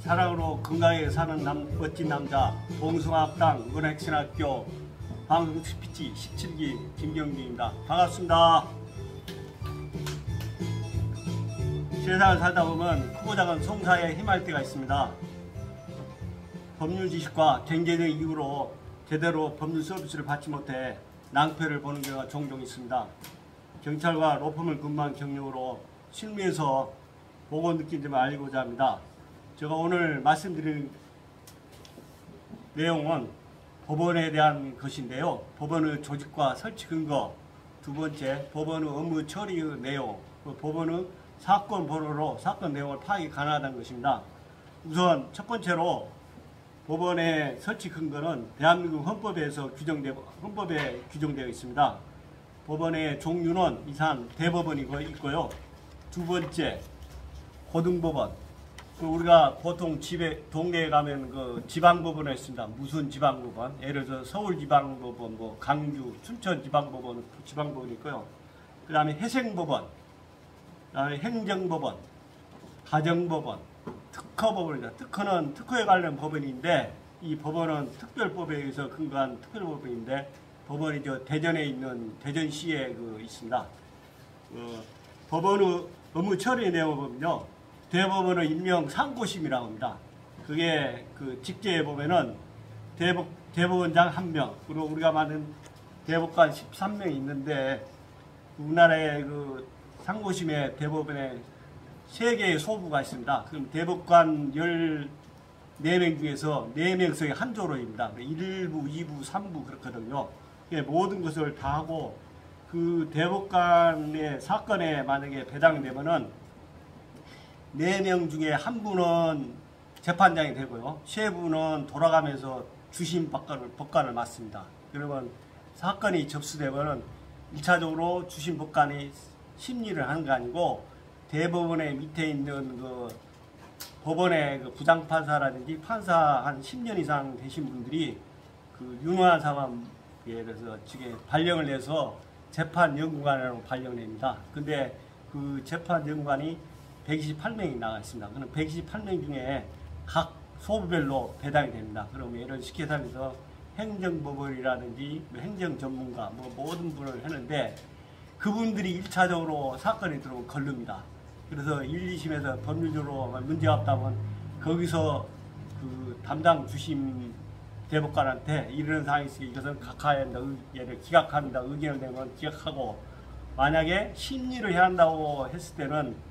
사랑으로 건강하게 사는 멋진 남자 봉숭아학당 문화혁신학교 방송 스피치 17기 김경규입니다. 반갑습니다. 세상을 살다 보면 크고 작은 송사에 힘할 때가 있습니다. 법률 지식과 경제적 이유로 제대로 법률 서비스를 받지 못해 낭패를 보는 경우가 종종 있습니다. 경찰과 로펌을 근무한 경력으로 실무에서 보고 느낀 점을 알리고자 합니다. 제가 오늘 말씀드릴 내용은 법원에 대한 것인데요. 법원의 조직과 설치 근거, 두 번째 법원의 업무 처리의 내용, 법원의 사건 번호로 사건 내용을 파악이 가능하다는 것입니다. 우선 첫 번째로 법원의 설치 근거는 대한민국 헌법에 규정되어 있습니다. 법원의 종류는 이상 대법원이 있고요. 두 번째 고등법원. 우리가 보통 동네에 가면 그 지방법원이 있습니다. 무슨 지방법원? 예를 들어 서울지방법원, 강주, 춘천지방법원, 지방법원이 있고요. 그 다음에 회생법원, 그 다음에 행정법원, 가정법원, 특허법원입니다. 특허는 특허에 관련 법원인데 이 법원은 특별법에 의해서 근거한 특별법원인데 법원이 대전에 있는 대전시에 있습니다. 법원의 업무 처리 내용을 보면요. 대법원의 임명 상고심이라고 합니다. 그게 직제에 보면은 대법원장 1명, 그리고 우리가 많은 대법관 13명이 있는데 우리나라의 상고심에 대법원에 3개의 소부가 있습니다. 그럼 대법관 14명 중에서 4명씩이 한 조로입니다. 1부, 2부, 3부 그렇거든요. 모든 것을 다 하고 그 대법관의 사건에 만약에 배당이 되면은 4명 중에 한 분은 재판장이 되고요. 3분은 돌아가면서 주심 법관을 맡습니다. 그러면 사건이 접수되면은 1차적으로 주심 법관이 심리를 하는 거 아니고 대법원의 밑에 있는 법원의 부장판사라든지 판사 한 10년 이상 되신 분들이 유능한 사람에 대해서 지금 발령을 내서 재판연구관이라고 발령냅니다. 근데 그 재판연구관이 128명이 나가 있습니다. 그럼 128명 중에 각 소부별로 배당이 됩니다. 그럼 예를 쉽게 살면서 행정법원이라든지 행정전문가 모든 분을 하는데 그분들이 1차적으로 사건이 들어오면 걸릅니다. 그래서 1, 2심에서 법률적으로 문제가 없다면 거기서 담당 주심 대법관한테 이런 사항이 있으니 이것은 각하해야 한다, 얘를 기각합니다. 의견을 내면 기각하고 만약에 심리를 해야 한다고 했을 때는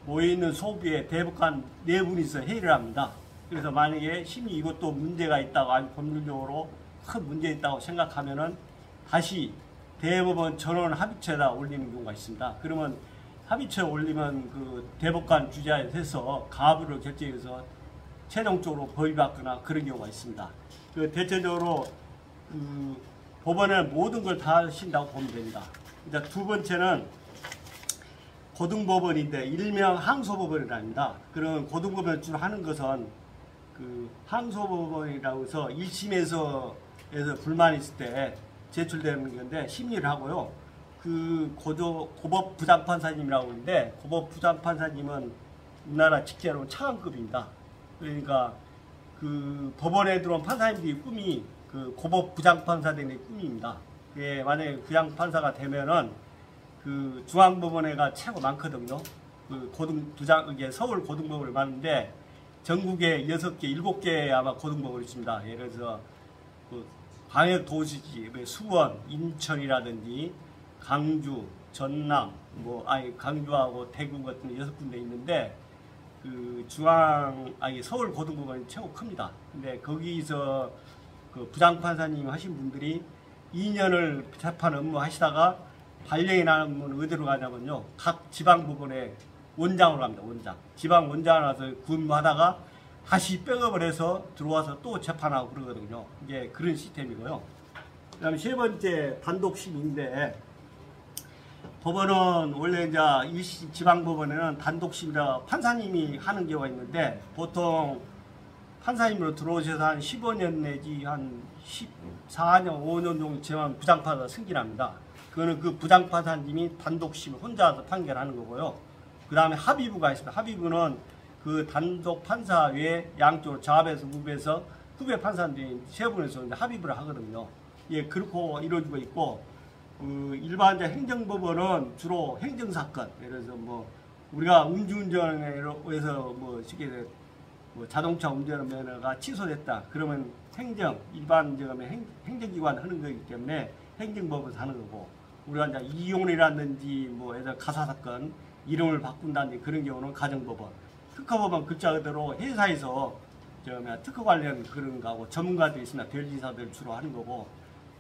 모여있는 소부에 대법관 4분이서 회의를 합니다. 그래서 만약에 심리 이것도 문제가 있다고 아니 법률적으로 큰 문제 있다고 생각하면은 다시 대법원 전원 합의체에다 올리는 경우가 있습니다. 그러면 합의체에 올리면 대법관 주재에 해서 가부를 결정해서 최종적으로 벌받거나 그런 경우가 있습니다. 대체적으로 법원에 모든 걸 다 하신다고 보면 됩니다. 이제 두 번째는 고등법원인데 일명 항소법원이랍니다. 그런 고등법원을 주로 하는 것은 항소법원이라고 해서 1심에서 불만이 있을 때 제출되는 건데 심리를 하고요. 고법 부장판사님이라고 하는데 고법 부장판사님은 우리나라 직제로 차관급입니다. 그러니까 법원에 들어온 판사님들이 꿈이 고법 부장판사들의 꿈입니다. 그게 만약에 부장판사가 되면은 중앙법원회가 최고 많거든요. 이게 서울 고등법원을 많은데 전국에 6개, 7개 아마 고등법원이 있습니다. 예를 들어서 광역도시지 수원, 인천이라든지 강주, 전남, 강주하고 대구 같은 6군데 있는데 서울 고등법원이 최고 큽니다. 근데 거기서 부장판사님 하신 분들이 2년을 재판 업무 하시다가 발령이 나면 어디로 가냐면요. 각 지방법원에 원장으로 갑니다. 원장. 지방 원장을 와서 근무하다가 다시 백업을 해서 들어와서 또 재판하고 그러거든요. 이게 그런 시스템이고요. 그 다음에 세 번째 단독심인데 법원은 원래 이제 지방법원에는 단독심이라 판사님이 하는 경우가 있는데 보통 판사님으로 들어오셔서 한 15년 내지 한 14년, 5년 정도 지나면 부장판사 승진합니다. 그거는 부장판사님이 단독심 혼자서 판결하는 거고요. 그 다음에 합의부가 있습니다. 합의부는 그 단독 판사 외에 양쪽으로 자합에서 무배에서 후배 판사들이 세 분에서 이제 합의를 하거든요. 예, 그렇고 이루어지고 있고, 일반적 행정법원은 주로 행정사건, 예를 들어서 뭐 우리가 음주운전에서 뭐 쉽게 뭐 자동차 운전면허가 취소됐다. 그러면 일반적으로 행정기관 하는 거기 때문에 행정법에서 하는 거고, 우리가 이제 이혼이라든지 뭐 예를 들어 가사사건, 이름을 바꾼다든지 그런 경우는 가정법원, 특허법원 글자 그대로 회사에서 특허 관련 그런 거하고 전문가들이 있습니다. 변리사들 주로 하는 거고,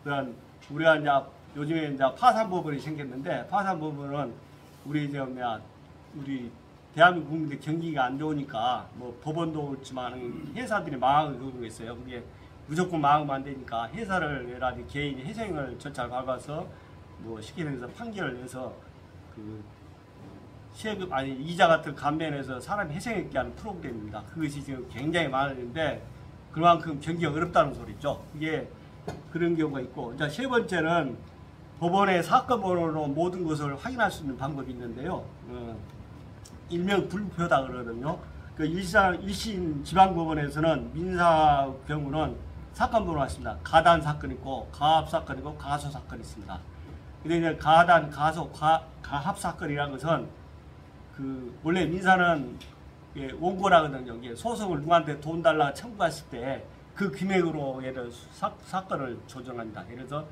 그런 우리가 이제 요즘에 이제 파산법원이 생겼는데, 파산법원은 우리 대한민국 국민들 경기가 안 좋으니까 뭐 법원도 그렇지만 회사들이 망하는 경우가 있어요. 그게 무조건 망하면 안 되니까 회사를 개인이 회생을 절차를 밟아서 뭐 쉽게 말해서 판결을 내서 그 세금 이자 같은 감면해서 사람이 회생했게 하는 프로그램입니다. 그것이 지금 굉장히 많은데 그만큼 경기가 어렵다는 소리죠. 이게 그런 경우가 있고, 이제 세 번째는 법원의 사건 번호로 모든 것을 확인할 수 있는 방법이 있는데요. 일명 불표다 그러거든요. 그 일심 지방법원에서는 민사 경우는 사건 번호가 있습니다. 가단 사건 있고 가합 사건 있고 가소 사건이 있습니다. 근데 이제 가단, 가소, 가합 사건이라는 것은 원래 민사는 원고라거든요. 이게 소송을 누구한테 돈 달라 청구했을 때 그 금액으로 예를 사건을 조정합니다. 예를 들어서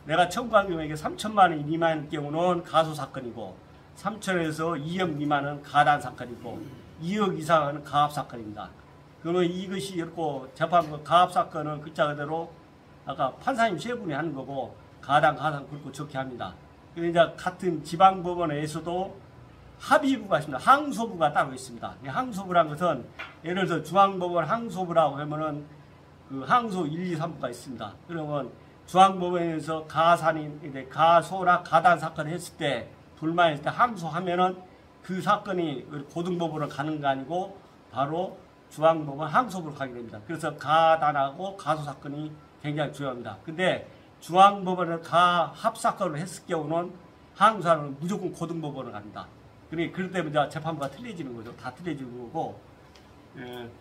내가 청구한 금액이 3천만 원 미만일 경우는 가소 사건이고, 3천에서 2억 미만은 가단 사건이고, 2억 이상은 가합 사건입니다. 그러면 이것이 이렇고 재판부 가합 사건은 글자 그대로 아까 판사님 세 분이 하는 거고, 가단, 가산 그렇고 적게 합니다. 그런데 이제 같은 지방법원에서도 합의부가 있습니다. 항소부가 따로 있습니다. 항소부란 것은 예를 들어서 중앙법원 항소부라고 하면은 그 항소 1, 2, 3부가 있습니다. 그러면 중앙법원에서 가소나 가단 사건을 했을 때 불만이 있을 때 항소하면은 그 사건이 고등법원으로 가는 거 아니고 바로 중앙법원 항소부로 가게 됩니다. 그래서 가단하고 가소 사건이 굉장히 중요합니다. 근데 중앙법원을 가합 사건을 했을 경우는 항소하는 무조건 고등법원으로 갑니다. 그러니 그럴 때문에 재판부가 틀려지는 거죠. 다 틀려지는 거고,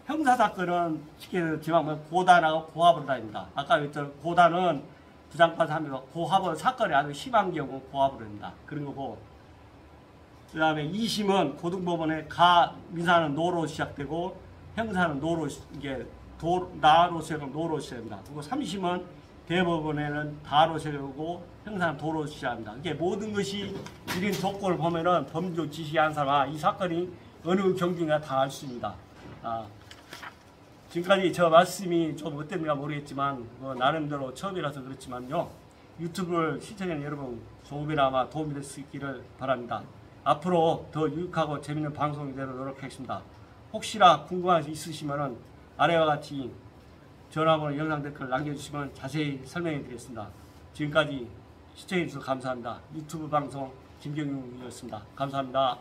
형사사건은 쉽게 지방은 고단하고 고합으로 다닙니다. 아까言った 고단은 부장판사 합니다. 고합은 사건이 아주 심한 경우 고합으로 합니다. 그런 거고, 그 다음에 2심은 고등법원의 민사는 노로 시작되고 형사는 노로 나로 시작하면 노로 시작합니다. 그리고 3심은 대법원에는 다로 시작하고 형사는 도로 시작합니다. 이게 모든 것이 1인 조건을 보면은 범죄 지시한 사람, 이 사건이 어느 경기인가 다 알 수 있습니다. 지금까지 저 말씀이 좀 어땠는가 모르겠지만 나름대로 처음이라서 그렇지만요, 유튜브를 시청하는 여러분 조금이나마 도움이 될 수 있기를 바랍니다. 앞으로 더 유익하고 재밌는 방송이 되도록 노력하겠습니다. 혹시나 궁금한 거 있으시면은 아래와 같이 전화번호 영상 댓글 남겨주시면 자세히 설명해 드리겠습니다. 지금까지 시청해 주셔서 감사합니다. 유튜브 방송 김경윤이었습니다. 감사합니다.